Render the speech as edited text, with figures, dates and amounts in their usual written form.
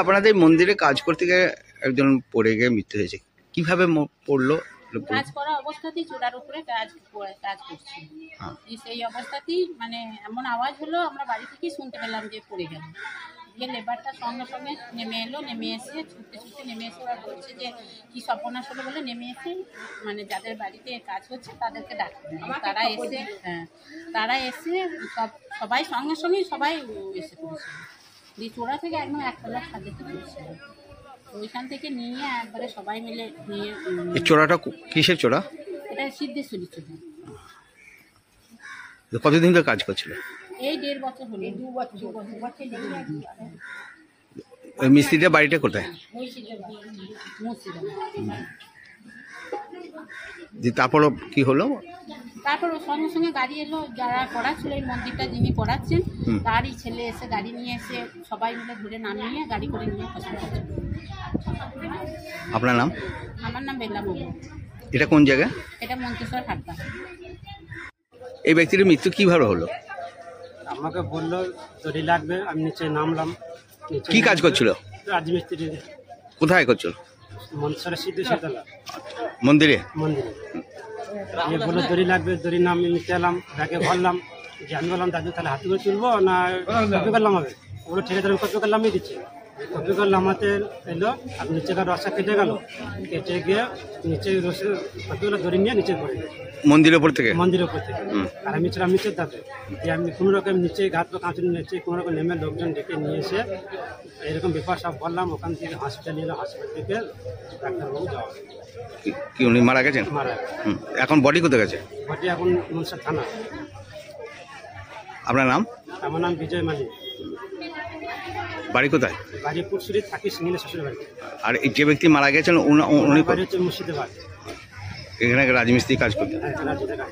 আপনাদের মন্দিরে কাজ করতে গিয়ে একজন পড়ে গিয়ে মৃত্যু হয়েছে, কিভাবে পড়লো? কাজ করা অবস্থাতেই চূড়ার উপরে কাজ করছি, সেই অবস্থাতেই মানে এমন আওয়াজ হলো, আমরা বাড়ি থেকেই শুনতে পেলাম যে পড়ে গেল। গিয়ে লেবারটা সঙ্গে সঙ্গে নেমে এলো, নেমে এসে ছুটতে ছুটতে নেমে এসে ওরা বলছে যে কী সর্বনাশ হলো বলে নেমে এসে মানে যাদের বাড়িতে কাজ হচ্ছে তাদেরকে ডাকতে, তারা এসে সবাই সঙ্গে সঙ্গে সবাই এসে পড়েছে। দিয়ে চূড়া থেকে একদম একতলা ছাদে পড়েছে, ওইখান থেকে নিয়ে একবারে সবাই মিলে নিয়ে। চোরাটা কিসের চোরা? এটা সিদ্ধেশ্বরী চোরা। কতদিন ধরে কাজ করছিল? এই 1.5 বছর হলো। 2 বছর। ওই মিস্ত্রিটা বাড়িটা কোথায়? তারপর কি হলো? তারপর সঙ্গে সঙ্গে গাড়ি এলো, যারা করাচ্ছিল এই মন্দিরটা যিনি করাচ্ছেন তারই ছেলে এসে গাড়ি নিয়ে এসে সবাই মিলে ধরে নামিয়ে গাড়ি করে নিয়ে হসপিটালে। আপনার নাম? আমার নাম বেলা মন্ডল। এটা কোন জায়গা? এটা মন্তেশ্বর হাটটা। এই ব্যক্তির মৃত্যু কিভাবে হলো? আমাকে বললো দড়ি লাগবে, আমি নিচে নামলাম। কি কাজ করছিল? রাজমিস্ত্রি। কোথায় করছিল? মন্তেশ্বরের সিদ্ধেশ্বরতলা মন্দিরে। এ বললো দড়ি লাগবে, দড়ি নাম নিতে এলাম, ব্যাগে ভরলাম। যে আমি বললাম দাদু তাহলে হাতে করে তুলবো না কপি করলাম হবে? ওগুলো ঠিকাদার আমি কপি করলামই দিচ্ছি। কপি করলাম হাতে এলো, আর নিচেকার রসা কেটে গেল, কেটে গিয়ে নিচে রসে কতগুলো দড়ি নিয়ে নিচে পড়ে গেছে মন্দিরের উপর থেকে। মন্দিরের উপর থেকে। আর আমি ছিলাম নিচের দাঁতে, যে আমি কোনো রকম নিচে ঘাট কাঁচুর নিচে কোনো রকম নেমে লোকজন ডেকে নিয়ে এসে এরকম ব্যাপার সব বললাম। ওখান থেকে হসপিটাল নিলাম, হসপিটাল থেকে ডাক্তারবাবু যাওয়া। কি উনি মারা গেছেন? মারা। এখন বডি কোথায় গেছে? বডি এখন মনসা থানা। আপনার নাম? আমার নাম বিজয় মালিক। বাড়ি কোথায়? বাড়ি পুরসুরি, থাকি সিঙ্গিলে শ্বশুর বাড়ি। আর এই যে ব্যক্তি মারা গেছেন উনি বাড়ি হচ্ছে মুর্শিদাবাদ। এখানে রাজমিস্ত্রি কাজ করতেন। হ্যাঁ, রাজমিস্ত্রি কাজ।